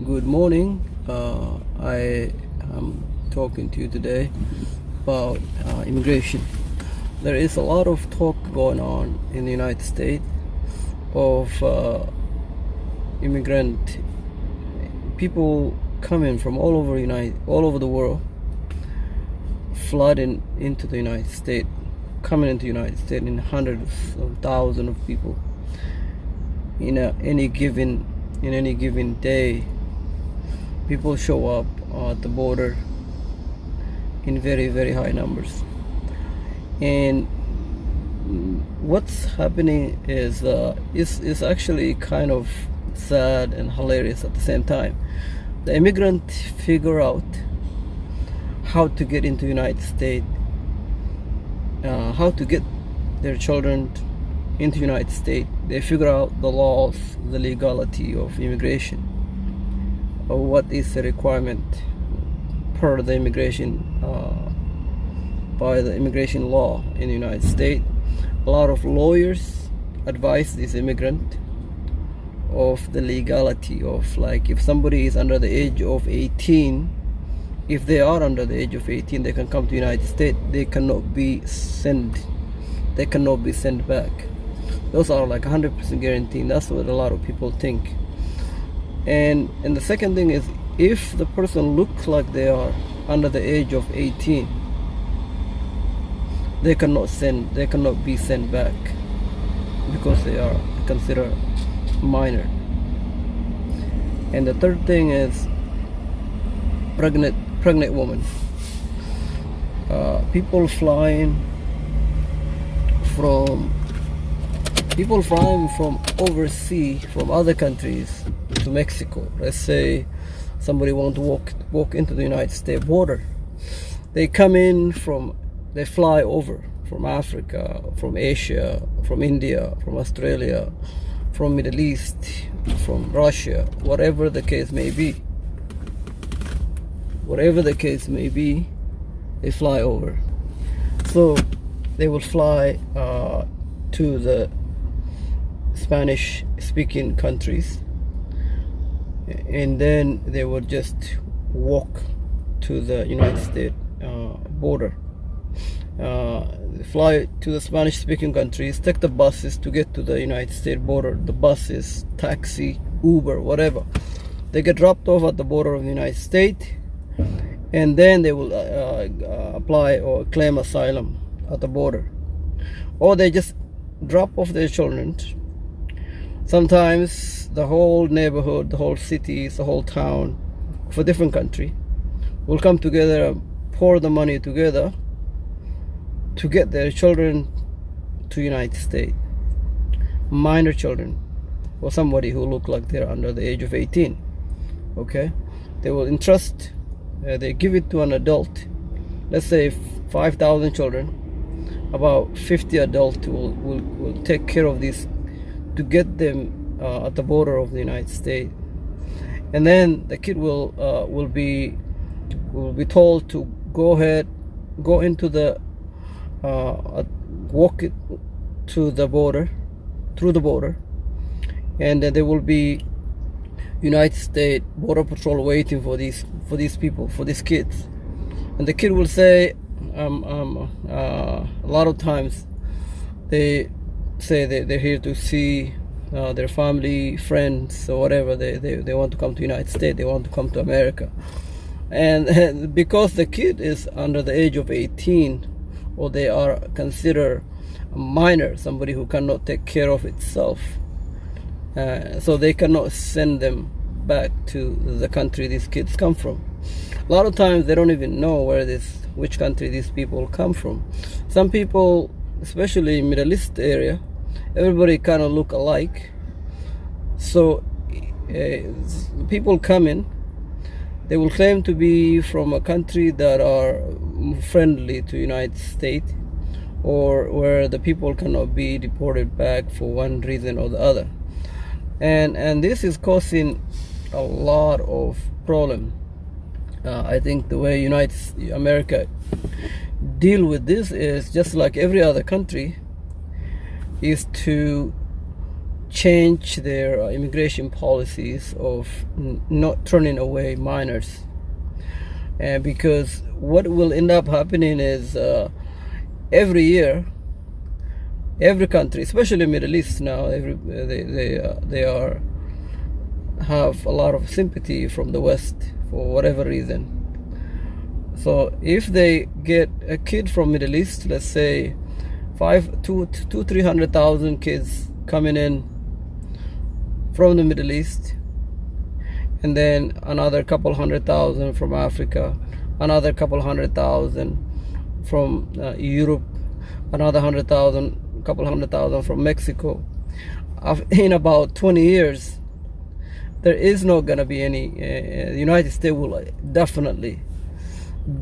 Good morning. I am talking to you today about immigration. There is a lot of talk going on in the United States of immigrant people coming from all over the world, flooding into the United States, coming into the United States in hundreds of thousands of people in any given day. People show up at the border in very, very high numbers. And what's happening is actually kind of sad and hilarious at the same time. The immigrant figure out how to get into the United States, how to get their children into the United States. They figure out the laws, the legality of immigration, or what is the requirement per the immigration by the immigration law in the United States. A lot of lawyers advise this immigrant of the legality of, like, if somebody is under the age of 18, if they are under the age of 18, they can come to the United States. They cannot be sent back. Those are like 100% guaranteed. That's what a lot of people think. And the second thing is, if the person looks like they are under the age of 18, they cannot be sent back because they are considered minor. And the third thing is pregnant woman. People flying from overseas, from other countries to Mexico. Let's say somebody want to walk into the United States border. They fly over from Africa, from Asia, from India, from Australia, from Middle East, from Russia, whatever the case may be. They fly over. So they will fly to the Spanish-speaking countries, and then they would just walk to the United States border. Fly to the Spanish-speaking countries, take the buses to get to the United States border. The buses, taxi, Uber, whatever. They get dropped off at the border of the United States, and then they will apply or claim asylum at the border. Or they just drop off their children. Sometimes the whole neighborhood, the whole city, the whole town of a different country will come together and pour the money together to get their children to United States. Minor children, or somebody who look like they're under the age of 18. Okay, they will entrust, they give it to an adult. Let's say 5,000 children. About 50 adults will take care of this to get them at the border of the United States, and then the kid will be told to go into the walk it to the border, through the border, and then there will be United States Border Patrol waiting for these people, for these kids, and the kid will say, a lot of times they say they're here to see their family, friends, or whatever. They want to come to the United States, they want to come to America. And because the kid is under the age of 18, or they are considered a minor, somebody who cannot take care of itself, so they cannot send them back to the country these kids come from. A lot of times they don't even know which country these people come from. Some people, especially in Middle East area, everybody kind of look alike. So people come in, they will claim to be from a country that are friendly to United States, or where the people cannot be deported back for one reason or the other. And this is causing a lot of problem. I think the way America deal with this is just like every other country, is to change their immigration policies of not turning away minors. Because what will end up happening is every year, every country, especially Middle East now, they are have a lot of sympathy from the West for whatever reason. So if they get a kid from Middle East, let's say 300,000 kids coming in from the Middle East, and then another couple 100,000 from Africa, another couple 100,000 from Europe, another couple 100,000 from Mexico. In about 20 years, there is not going to be any. The United States will definitely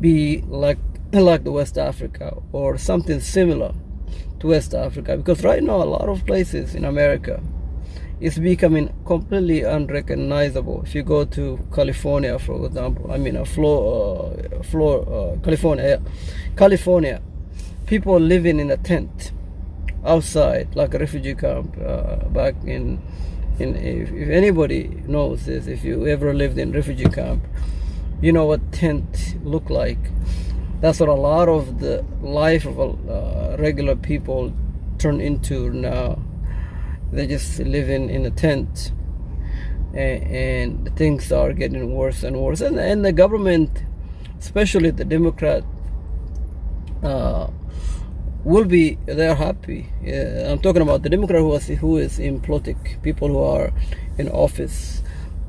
be like the West Africa or something similar to West Africa, because right now a lot of places in America is becoming completely unrecognizable. If you go to California, for example, California, people living in a tent outside like a refugee camp back in if anybody knows this, if you ever lived in refugee camp, you know what tent look like. That's what a lot of the life of regular people turn into now. They just living in a tent, and things are getting worse and worse. And the government, especially the Democrat, they're happy. I'm talking about the Democrat who is in politics, people who are in office.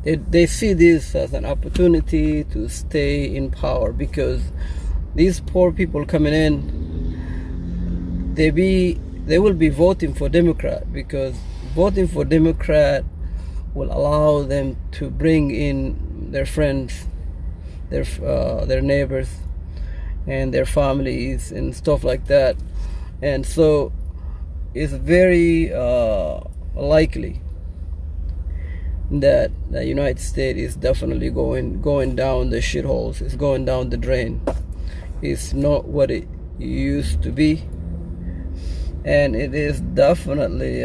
They see this as an opportunity to stay in power, because these poor people coming in, they will be voting for Democrat, because voting for Democrat will allow them to bring in their friends, their neighbors, and their families and stuff like that. And so it's very likely that the United States is definitely going down the shitholes. It's going down the drain. It's not what it used to be, and it is definitely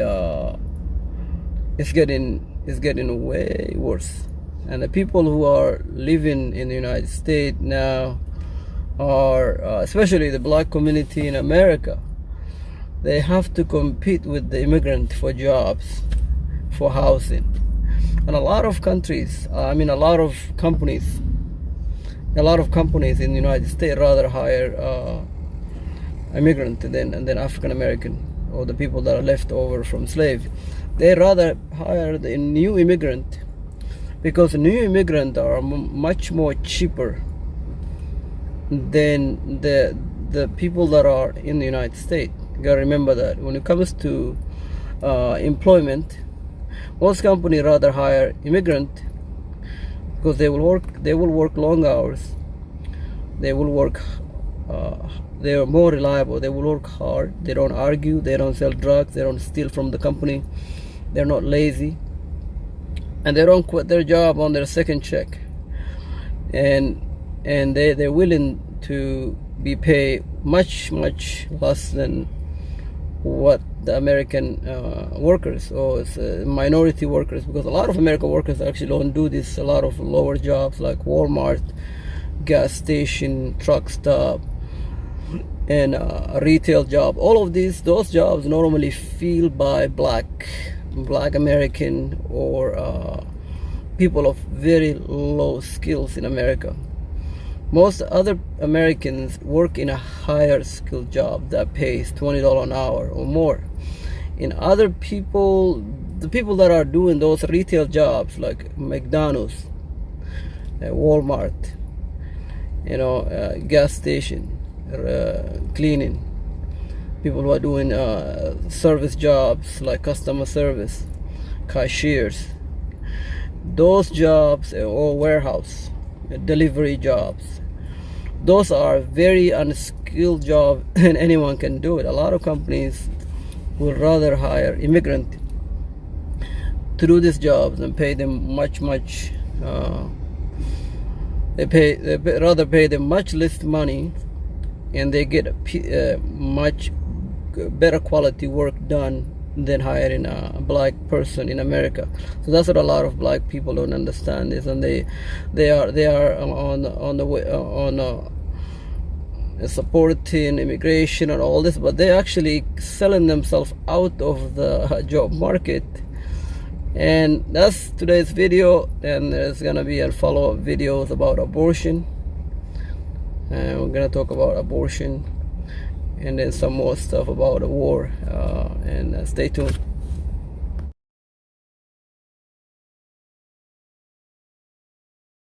it's getting way worse. And the people who are living in the United States now are especially the black community in America. They have to compete with the immigrant for jobs, for housing. And a lot of countries, a lot of companies in the United States rather hire immigrant than African American, or the people that are left over from slaves. They rather hire the new immigrant, because new immigrants are much more cheaper than the people that are in the United States. You gotta remember that when it comes to employment, most companies rather hire immigrant, because they will work long hours. They will work. They are more reliable. They will work hard. They don't argue. They don't sell drugs. They don't steal from the company. They're not lazy, and they don't quit their job on their second check. And they're willing to be paid much less than what the American workers, or minority workers, because a lot of American workers actually don't do this. A lot of lower jobs like Walmart, gas station, truck stop, and a retail job. All of those jobs normally filled by black American, or people of very low skills in America. Most other Americans work in a higher skilled job that pays $20 an hour or more. In other people, the people that are doing those retail jobs like McDonald's, Walmart, gas station, cleaning, people who are doing service jobs like customer service, cashiers, those jobs, or warehouse, delivery jobs, those are very unskilled jobs, and anyone can do it. A lot of companies would rather hire immigrant to do these jobs and pay them much they rather pay them much less money, and they get much better quality work done than hiring a black person in America. So that's what a lot of black people don't understand is, and they are on the way on supporting immigration and all this, but they're actually selling themselves out of the job market. And that's today's video, and there's gonna be a follow-up videos about abortion, and we're gonna talk about abortion and then some more stuff about the war, and stay tuned.